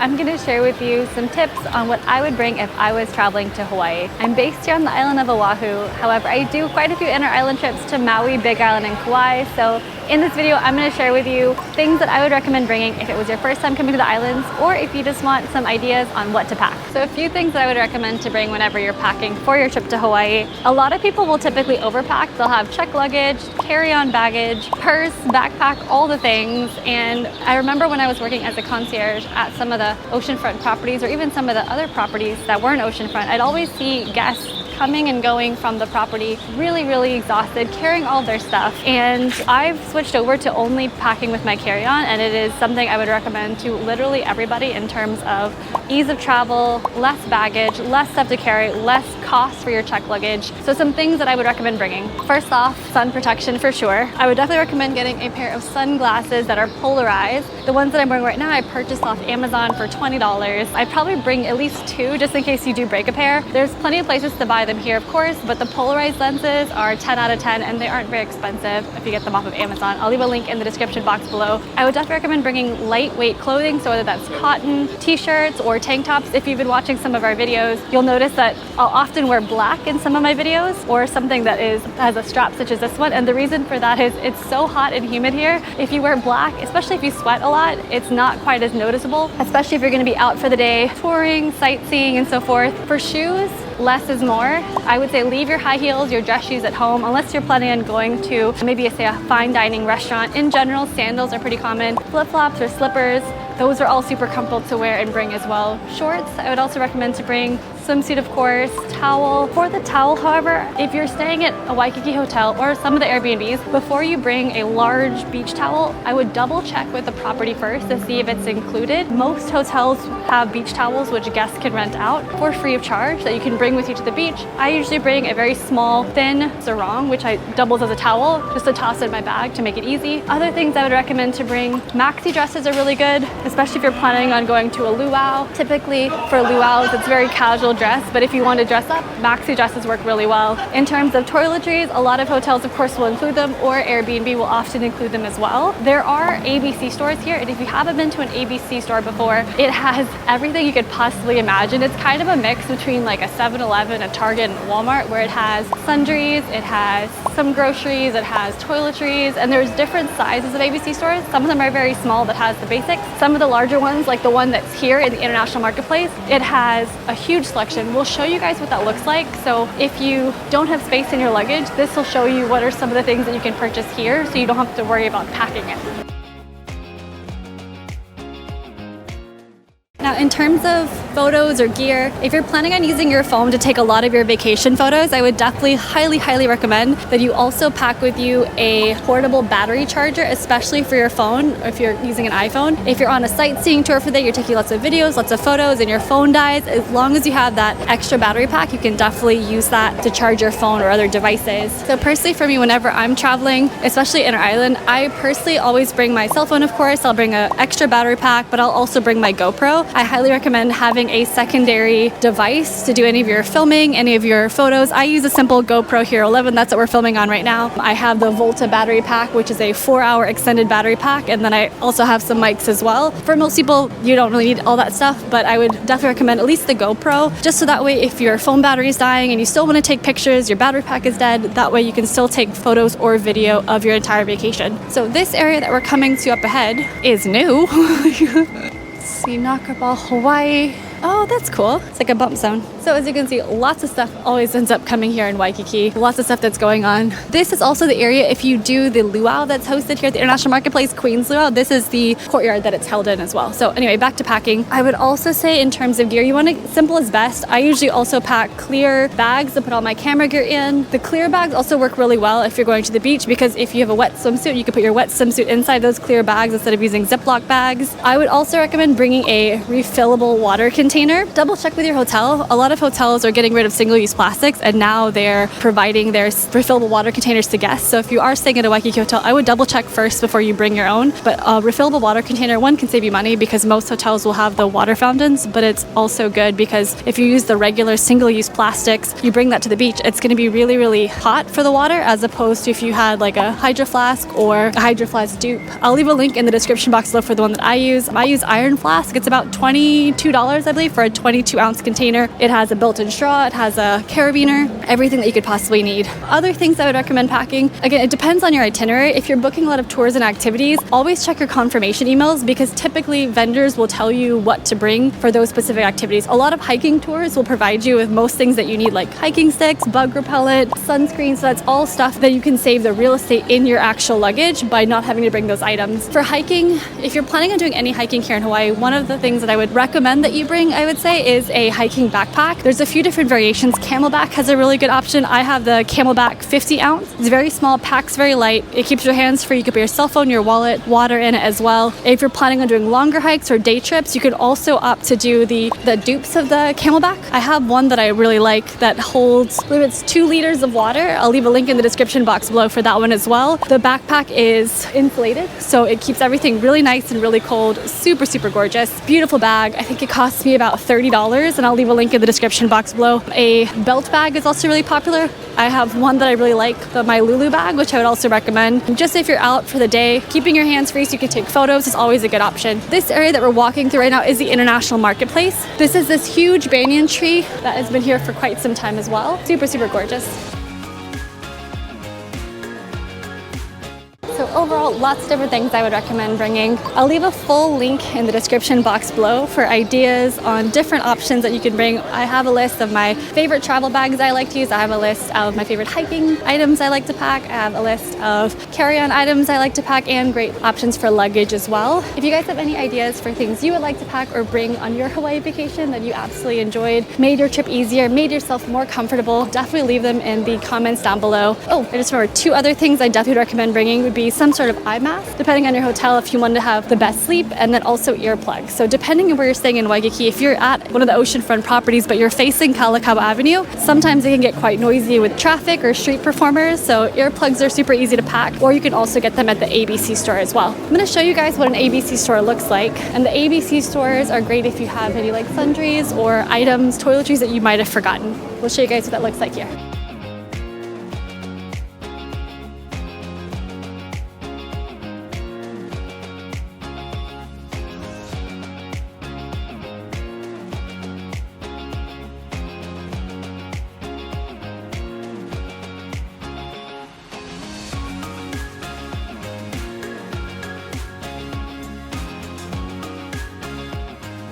I'm going to share with you some tips on what I would bring if I was traveling to Hawaii. I'm based here on the island of Oahu. However, I do quite a few inter-island trips to Maui, Big Island, and Kauai. So in this video, I'm going to share with you things that I would recommend bringing if it was your first time coming to the islands, or if you just want some ideas on what to pack. So a few things that I would recommend to bring whenever you're packing for your trip to Hawaii. A lot of people will typically overpack. They'll have check luggage, carry-on baggage, purse, backpack, all the things. And I remember when I was working as a concierge at some of the oceanfront properties, or even some of the other properties that weren't oceanfront, I'd always see guests coming and going from the property really exhausted, carrying all their stuff. And I've switched over to only packing with my carry-on, and it is something I would recommend to literally everybody in terms of ease of travel, less baggage, less stuff to carry, less cost for your check luggage. So some things that I would recommend bringing. First off, sun protection for sure. I would definitely recommend getting a pair of sunglasses that are polarized. The ones that I'm wearing right now, I purchased off Amazon for $20. I'd probably bring at least two just in case you do break a pair. There's plenty of places to buy them here, of course, but the polarized lenses are 10 out of 10 and they aren't very expensive if you get them off of Amazon. I'll leave a link in the description box below. I would definitely recommend bringing lightweight clothing, so whether that's cotton, t-shirts, or tank tops. If you've been watching some of our videos, you'll notice that I'll often wear black in some of my videos, or something that has a strap such as this one. And the reason for that is it's so hot and humid here. If you wear black, especially if you sweat a lot, it's not quite as noticeable, especially if you're going to be out for the day, touring, sightseeing, and so forth. For shoes, less is more. I would say leave your high heels, your dress shoes at home, unless you're planning on going to maybe say a fine dining restaurant. In general, sandals are pretty common. Flip-flops or slippers, those are all super comfortable to wear and bring as well. Shorts, I would also recommend to bring. Swimsuit, of course, towel. For the towel, however, if you're staying at a Waikiki hotel or some of the Air Bnbs, before you bring a large beach towel, I would double check with the property first to see if it's included. Most hotels have beach towels which guests can rent out for free of charge that you can bring with you to the beach. I usually bring a very small, thin sarong, which doubles as a towel, just to toss in my bag to make it easy. Other things I would recommend to bring, maxi dresses are really good, especially if you're planning on going to a luau. Typically for luau's, it's very casual dress, but if you want to dress up, maxi dresses work really well. In terms of toiletries, a lot of hotels of course will include them, or Airbnb will often include them as well. There are ABC stores here, and if you haven't been to an ABC store before, it has everything you could possibly imagine. It's kind of a mix between like a 7-Eleven, a Target, and a Walmart, where it has sundries, it has some groceries, it has toiletries, and there's different sizes of ABC stores. Some of them are very small that has the basics. Some of the larger ones, like the one that's here in the International Marketplace, it has a huge selection. We'll show you guys what that looks like. So if you don't have space in your luggage, this will show you what are some of the things that you can purchase here, so you don't have to worry about packing it. Now, in terms of photos or gear, if you're planning on using your phone to take a lot of your vacation photos, I would definitely highly recommend that you also pack with you a portable battery charger, especially for your phone, or if you're using an iPhone. If you're on a sightseeing tour for that, you're taking lots of videos, lots of photos, and your phone dies, as long as you have that extra battery pack, you can definitely use that to charge your phone or other devices. So personally for me, whenever I'm traveling, especially inter-island, I personally always bring my cell phone, of course. I'll bring an extra battery pack, but I'll also bring my GoPro. I highly recommend having a secondary device to do any of your filming, any of your photos. I use a simple GoPro Hero 11, that's what we're filming on right now. I have the Volta battery pack, which is a 4-hour extended battery pack, and then I also have some mics as well. For most people, you don't really need all that stuff, but I would definitely recommend at least the GoPro, just so that way if your phone battery is dying and you still want to take pictures, your battery pack is dead, that way you can still take photos or video of your entire vacation. So this area that we're coming to up ahead is new. See, Nakaba, Hawaii. Oh, that's cool. It's like a bump zone. So as you can see, lots of stuff always ends up coming here in Waikiki. Lots of stuff that's going on. This is also the area, if you do the luau that's hosted here at the International Marketplace, Queen's Luau, this is the courtyard that it's held in as well. So anyway, back to packing. I would also say in terms of gear, you want to, simple is best. I usually also pack clear bags to put all my camera gear in. The clear bags also work really well if you're going to the beach, because if you have a wet swimsuit, you can put your wet swimsuit inside those clear bags instead of using Ziploc bags. I would also recommend bringing a refillable water container container, double check with your hotel. A lot of hotels are getting rid of single-use plastics, and now they're providing their refillable water containers to guests. So if you are staying at a Waikiki hotel, I would double check first before you bring your own. But a refillable water container, one, can save you money because most hotels will have the water fountains, but it's also good because if you use the regular single-use plastics, you bring that to the beach, it's going to be really, really hot for the water, as opposed to if you had like a IronFlask or a IronFlask dupe. I'll leave a link in the description box below for the one that I use. I use IronFlask. It's about $22, I believe, for a 22-ounce container. It has a built-in straw, it has a carabiner, everything that you could possibly need. Other things I would recommend packing, again, it depends on your itinerary. If you're booking a lot of tours and activities, always check your confirmation emails because typically vendors will tell you what to bring for those specific activities. A lot of hiking tours will provide you with most things that you need, like hiking sticks, bug repellent, sunscreen. So that's all stuff that you can save the real estate in your actual luggage by not having to bring those items. For hiking, if you're planning on doing any hiking here in Hawaii, one of the things that I would recommend that you bring, I would say, is a hiking backpack. There's a few different variations. Camelback has a really good option. I have the Camelback 50 ounce. It's very small, packs very light. It keeps your hands free. You could put your cell phone, your wallet, water in it as well. If you're planning on doing longer hikes or day trips, you could also opt to do the dupes of the Camelback. I have one that I really like that holds, I believe it's 2 liters of water. I'll leave a link in the description box below for that one as well. The backpack is insulated, so it keeps everything really nice and really cold. Super, super gorgeous. Beautiful bag. I think it costs me about $30, and I'll leave a link in the description box below. A belt bag is also really popular. I have one that I really like, my Lulu bag, which I would also recommend. Just if you're out for the day, keeping your hands free so you can take photos is always a good option. This area that we're walking through right now is the International Marketplace. This is this huge banyan tree that has been here for quite some time as well. Super, super gorgeous. So overall, lots of different things I would recommend bringing. I'll leave a full link in the description box below for ideas on different options that you can bring. I have a list of my favorite travel bags I like to use. I have a list of my favorite hiking items I like to pack. I have a list of carry-on items I like to pack and great options for luggage as well. If you guys have any ideas for things you would like to pack or bring on your Hawaii vacation that you absolutely enjoyed, made your trip easier, made yourself more comfortable, definitely leave them in the comments down below. Oh, I just remembered 2 other things I definitely recommend bringing would be some sort of eye mask, depending on your hotel if you want to have the best sleep, and then also earplugs. So depending on where you're staying in Waikiki, if you're at one of the oceanfront properties but you're facing Kalakaua Avenue, sometimes it can get quite noisy with traffic or street performers, so earplugs are super easy to pack, or you can also get them at the ABC store as well. I'm going to show you guys what an ABC store looks like, and the ABC stores are great if you have any like sundries or items, toiletries that you might have forgotten. We'll show you guys what that looks like here.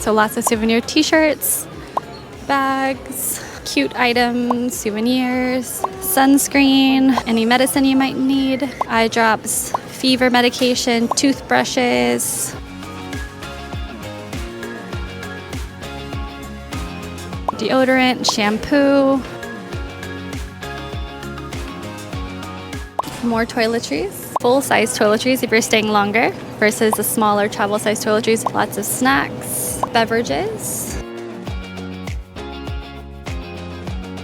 So lots of souvenir t-shirts, bags, cute items, souvenirs, sunscreen, any medicine you might need, eye drops, fever medication, toothbrushes, deodorant, shampoo, more toiletries. Full-size toiletries if you're staying longer versus the smaller travel-size toiletries. Lots of snacks, beverages,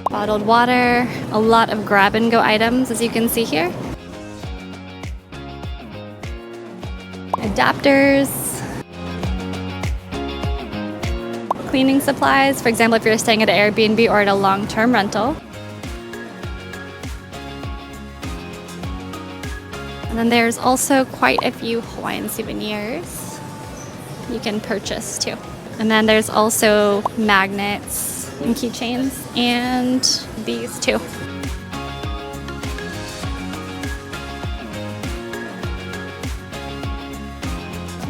bottled water, a lot of grab-and-go items as you can see here. Adapters, cleaning supplies, for example if you're staying at an Air Bnb or at a long-term rental. And then there's also quite a few Hawaiian souvenirs you can purchase too. And then there's also magnets and keychains, and these too.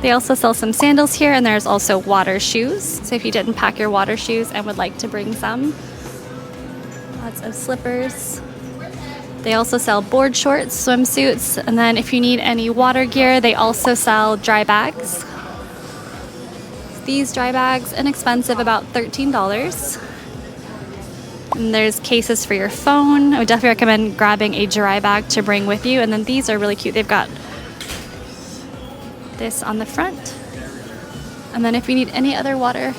They also sell some sandals here, and there's also water shoes. So if you didn't pack your water shoes and would like to bring some, lots of slippers. They also sell board shorts, swimsuits, and then if you need any water gear, they also sell dry bags. These dry bags, inexpensive, about $13. And there's cases for your phone. I would definitely recommend grabbing a dry bag to bring with you. And then these are really cute. They've got this on the front. And then if you need any other water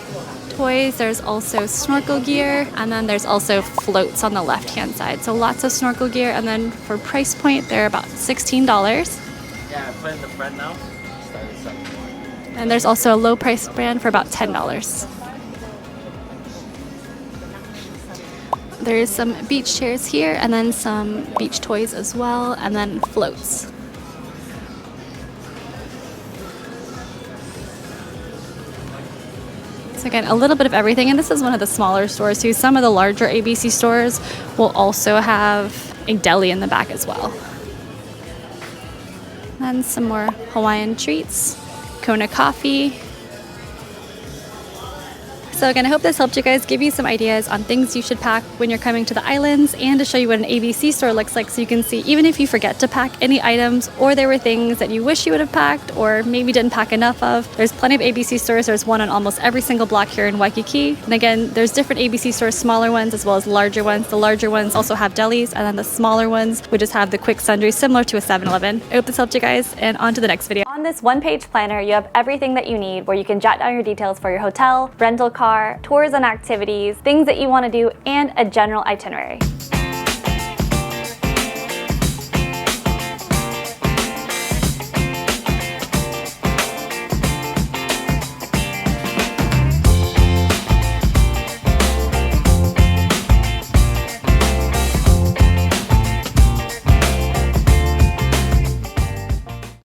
toys. There's also snorkel gear, and then there's also floats on the left-hand side. So lots of snorkel gear, and then for price point, they're about $16. Yeah, put in the front now. And there's also a low price brand for about $10. There's some beach chairs here, and then some beach toys as well, and then floats. So again, a little bit of everything, and this is one of the smaller stores too. Some of the larger ABC stores will also have a deli in the back as well. And some more Hawaiian treats, Kona coffee. So again, I hope this helped you guys, give you some ideas on things you should pack when you're coming to the islands, and to show you what an ABC store looks like, so you can see even if you forget to pack any items, or there were things that you wish you would have packed or maybe didn't pack enough of. There's plenty of ABC stores. There's one on almost every single block here in Waikiki. And again, there's different ABC stores, smaller ones as well as larger ones. The larger ones also have delis, and then the smaller ones would just have the quick sundries similar to a 7-Eleven. I hope this helped you guys, and on to the next video. On this one-page planner, you have everything that you need, where you can jot down your details for your hotel, rental car, tours and activities, things that you want to do, and a general itinerary.